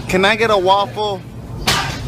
Can I get a waffle?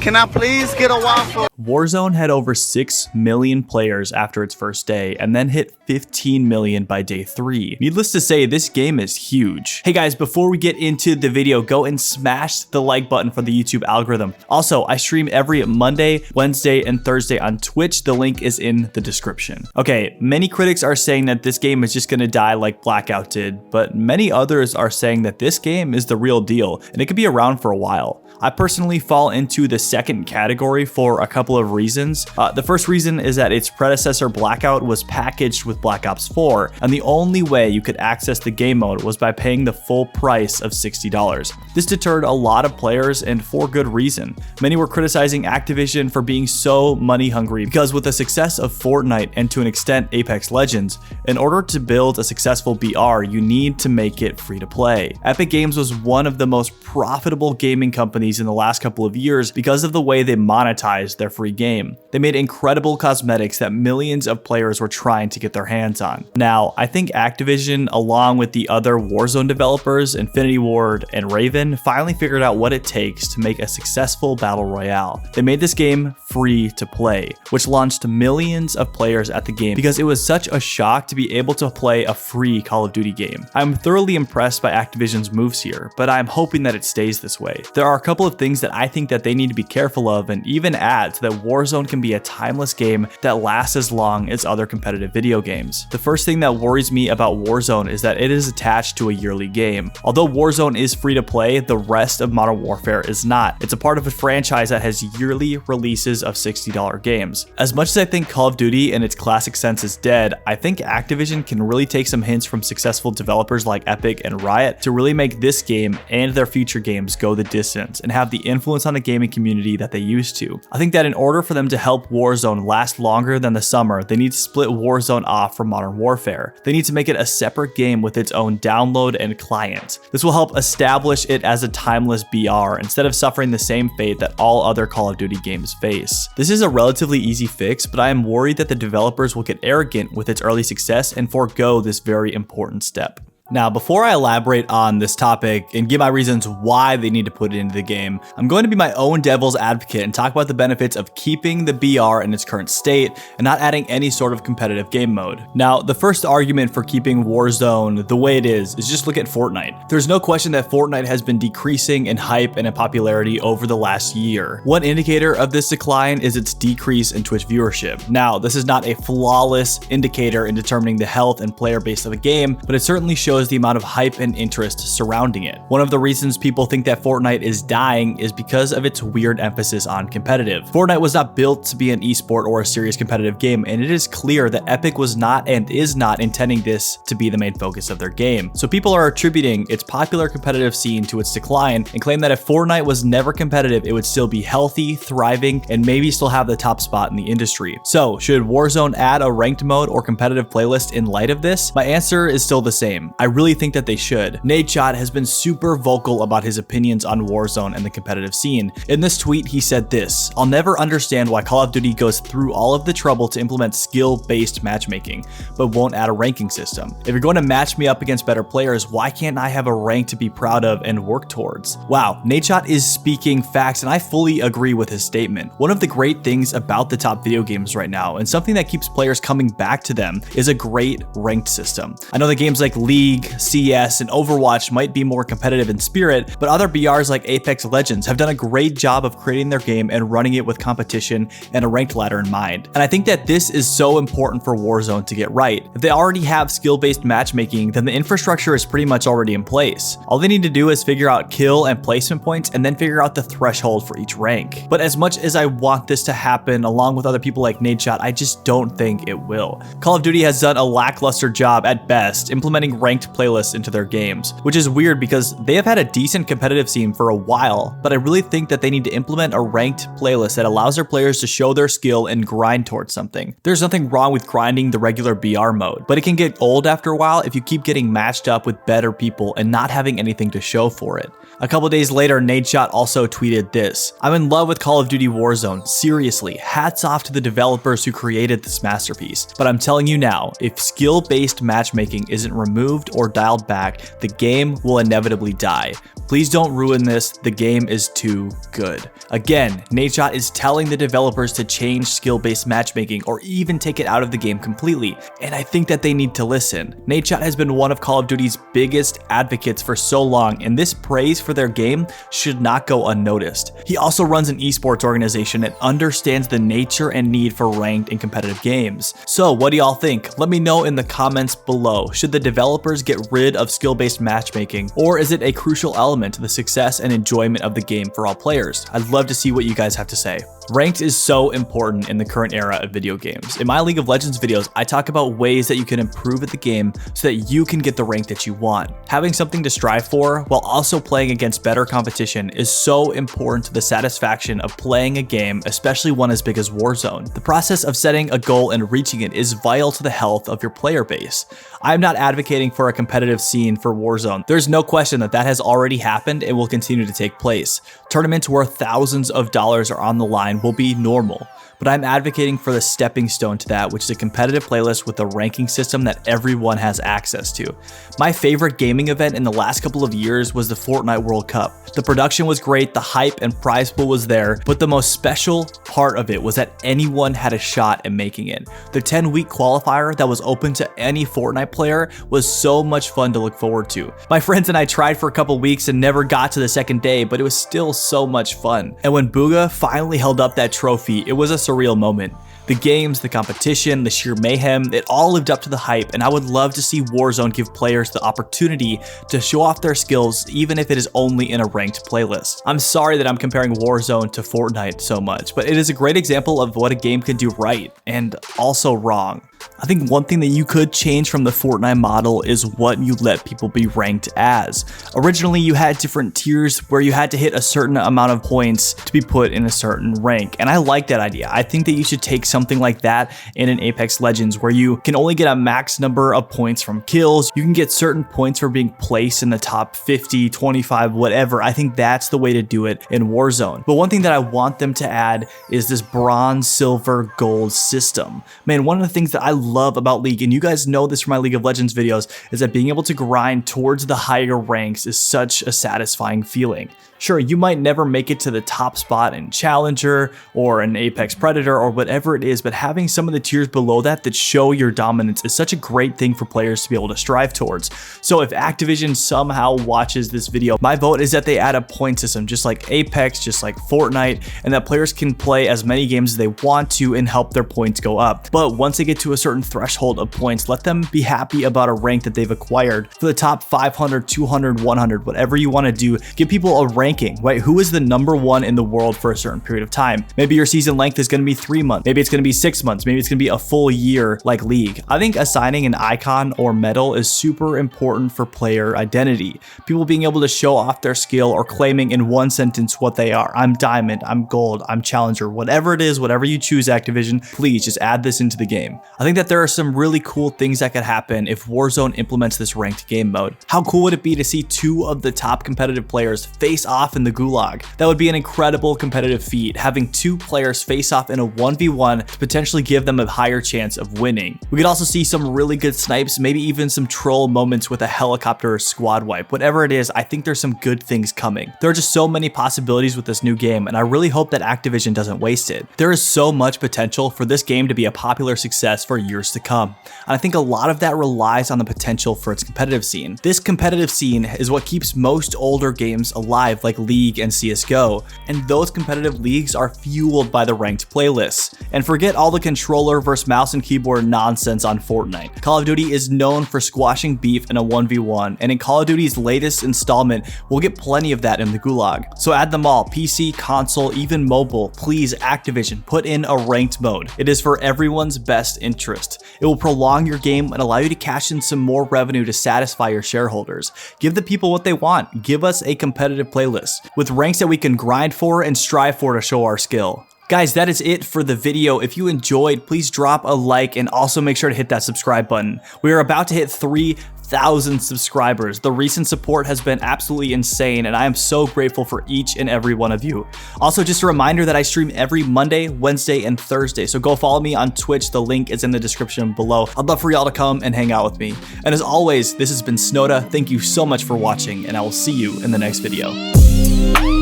Can I please get a waffle? Warzone had over 6 million players after its first day and then hit 15 million by day 3. Needless to say, this game is huge. Hey guys, before we get into the video, go and smash the like button for the YouTube algorithm. Also, I stream every Monday, Wednesday, and Thursday on Twitch. The link is in the description. Okay, many critics are saying that this game is just gonna die like Blackout did, but many others are saying that this game is the real deal and it could be around for a while. I personally fall into the second category for a couple of reasons. The first reason is that its predecessor Blackout was packaged with Black Ops 4, and the only way you could access the game mode was by paying the full price of $60. This deterred a lot of players, and for good reason. Many were criticizing Activision for being so money hungry because with the success of Fortnite and to an extent Apex Legends, in order to build a successful BR, you need to make it free to play. Epic Games was one of the most profitable gaming companies in the last couple of years because of the way they monetized their free game. They made incredible cosmetics that millions of players were trying to get their hands on. Now, I think Activision, along with the other Warzone developers, Infinity Ward and Raven, finally figured out what it takes to make a successful battle royale. They made this game free to play, which launched millions of players at the game because it was such a shock to be able to play a free Call of Duty game. I'm thoroughly impressed by Activision's moves here, but I'm hoping that it stays this way. There are a couple of things that I think that they need to be careful of and even add so that Warzone can be a timeless game that lasts as long as other competitive video games. The first thing that worries me about Warzone is that it is attached to a yearly game. Although Warzone is free to play, the rest of Modern Warfare is not. It's a part of a franchise that has yearly releases of $60 games. As much as I think Call of Duty in its classic sense is dead, I think Activision can really take some hints from successful developers like Epic and Riot to really make this game and their future games go the distance and have the influence on the gaming community that they used to. I think that in order for them to help Warzone last longer than the summer, they need to split Warzone off from Modern Warfare. They need to make it a separate game with its own download and client. This will help establish it as a timeless BR instead of suffering the same fate that all other Call of Duty games face. This is a relatively easy fix, but I am worried that the developers will get arrogant with its early success and forego this very important step. Now, before I elaborate on this topic and give my reasons why they need to put it into the game, I'm going to be my own devil's advocate and talk about the benefits of keeping the BR in its current state and not adding any sort of competitive game mode. Now, the first argument for keeping Warzone the way it is just look at Fortnite. There's no question that Fortnite has been decreasing in hype and in popularity over the last year. One indicator of this decline is its decrease in Twitch viewership. Now, this is not a flawless indicator in determining the health and player base of a game, but it certainly shows the amount of hype and interest surrounding it. One of the reasons people think that Fortnite is dying is because of its weird emphasis on competitive. Fortnite was not built to be an esport or a serious competitive game, and it is clear that Epic was not and is not intending this to be the main focus of their game. So people are attributing its popular competitive scene to its decline and claim that if Fortnite was never competitive, it would still be healthy, thriving, and maybe still have the top spot in the industry. So should Warzone add a ranked mode or competitive playlist in light of this? My answer is still the same. I really think that they should. Nadeshot has been super vocal about his opinions on Warzone and the competitive scene. In this tweet, he said this: "I'll never understand why Call of Duty goes through all of the trouble to implement skill-based matchmaking, but won't add a ranking system. If you're going to match me up against better players, why can't I have a rank to be proud of and work towards?" Wow, Nadeshot is speaking facts, and I fully agree with his statement. One of the great things about the top video games right now, and something that keeps players coming back to them, is a great ranked system. I know that games like League, CS, and Overwatch might be more competitive in spirit, but other BRs like Apex Legends have done a great job of creating their game and running it with competition and a ranked ladder in mind. And I think that this is so important for Warzone to get right. If they already have skill-based matchmaking, then the infrastructure is pretty much already in place. All they need to do is figure out kill and placement points and then figure out the threshold for each rank. But as much as I want this to happen along with other people like Nadeshot, I just don't think it will. Call of Duty has done a lackluster job at best implementing ranked playlists into their games, which is weird because they have had a decent competitive scene for a while, but I really think that they need to implement a ranked playlist that allows their players to show their skill and grind towards something. There's nothing wrong with grinding the regular BR mode, but it can get old after a while if you keep getting matched up with better people and not having anything to show for it. A couple days later, Nadeshot also tweeted this: "I'm in love with Call of Duty Warzone. Seriously, hats off to the developers who created this masterpiece. But I'm telling you now, if skill-based matchmaking isn't removed tweaked or dialed back, the game will inevitably die. Please don't ruin this, the game is too good. Again, Nadeshot is telling the developers to change skill-based matchmaking or even take it out of the game completely, and I think that they need to listen. Nadeshot has been one of Call of Duty's biggest advocates for so long, and this praise for their game should not go unnoticed. He also runs an esports organization and understands the nature and need for ranked and competitive games. So what do y'all think? Let me know in the comments below. Should the developers get rid of skill-based matchmaking, or is it a crucial element to the success and enjoyment of the game for all players? I'd love to see what you guys have to say. Ranked is so important in the current era of video games. In my League of Legends videos, I talk about ways that you can improve at the game so that you can get the rank that you want. Having something to strive for while also playing against better competition is so important to the satisfaction of playing a game, especially one as big as Warzone. The process of setting a goal and reaching it is vital to the health of your player base. I'm not advocating for a competitive scene for Warzone. There's no question that that has already happened and will continue to take place. Tournaments where thousands of dollars are on the line will be normal, but I'm advocating for the stepping stone to that, which is a competitive playlist with a ranking system that everyone has access to. My favorite gaming event in the last couple of years was the Fortnite World Cup. The production was great, the hype and prize pool was there, but the most special part of it was that anyone had a shot at making it. The 10-week qualifier that was open to any Fortnite player was so much fun to look forward to. My friends and I tried for a couple weeks and never got to the second day, but it was still so much fun. And when Bugha finally held up that trophy, it was a surreal moment. The games, the competition, the sheer mayhem, it all lived up to the hype, and I would love to see Warzone give players the opportunity to show off their skills even if it is only in a ranked playlist. I'm sorry that I'm comparing Warzone to Fortnite so much, but it is a great example of what a game can do right and also wrong. I think one thing that you could change from the Fortnite model is what you let people be ranked as. Originally, you had different tiers where you had to hit a certain amount of points to be put in a certain rank, and I like that idea. I think that you should take something like that in an Apex Legends where you can only get a max number of points from kills. You can get certain points for being placed in the top 50, 25, whatever. I think that's the way to do it in Warzone. But one thing that I want them to add is this bronze, silver, gold system. Man, one of the things that I love about League, and you guys know this from my League of Legends videos, is that being able to grind towards the higher ranks is such a satisfying feeling. Sure, you might never make it to the top spot in Challenger or an Apex Predator or whatever it is, but having some of the tiers below that show your dominance is such a great thing for players to be able to strive towards. So if Activision somehow watches this video, my vote is that they add a point system just like Apex, just like Fortnite, and that players can play as many games as they want to and help their points go up. But once they get to a certain threshold of points, let them be happy about a rank that they've acquired. For the top 500, 200, 100, whatever you want to do, give people a rank. Right? Who is the number one in the world for a certain period of time? Maybe your season length is going to be 3 months. Maybe it's going to be 6 months. Maybe it's going to be a full year like League. I think assigning an icon or medal is super important for player identity. People being able to show off their skill or claiming in one sentence what they are. I'm Diamond, I'm Gold, I'm Challenger, whatever it is, whatever you choose, Activision, please just add this into the game. I think that there are some really cool things that could happen if Warzone implements this ranked game mode. How cool would it be to see 2 of the top competitive players face off in the Gulag? That would be an incredible competitive feat, having 2 players face off in a 1v1 to potentially give them a higher chance of winning. We could also see some really good snipes, maybe even some troll moments with a helicopter or squad wipe. Whatever it is, I think there's some good things coming. There are just so many possibilities with this new game, and I really hope that Activision doesn't waste it. There is so much potential for this game to be a popular success for years to come, and I think a lot of that relies on the potential for its competitive scene. This competitive scene is what keeps most older games alive, like League and CSGO, and those competitive leagues are fueled by the ranked playlists. And forget all the controller versus mouse and keyboard nonsense on Fortnite. Call of Duty is known for squashing beef in a 1v1, and in Call of Duty's latest installment, we'll get plenty of that in the Gulag. So add them all, PC, console, even mobile. Please, Activision, put in a ranked mode. It is for everyone's best interest. It will prolong your game and allow you to cash in some more revenue to satisfy your shareholders. Give the people what they want. Give us a competitive playlist with ranks that we can grind for and strive for to show our skill. Guys, that is it for the video. If you enjoyed, please drop a like and also make sure to hit that subscribe button. We are about to hit 3 1,000 subscribers. The recent support has been absolutely insane, and I am so grateful for each and every one of you. Also, just a reminder that I stream every Monday, Wednesday, and Thursday, so go follow me on Twitch. The link is in the description below. I'd love for y'all to come and hang out with me. And as always, this has been Snowda. Thank you so much for watching, and I will see you in the next video.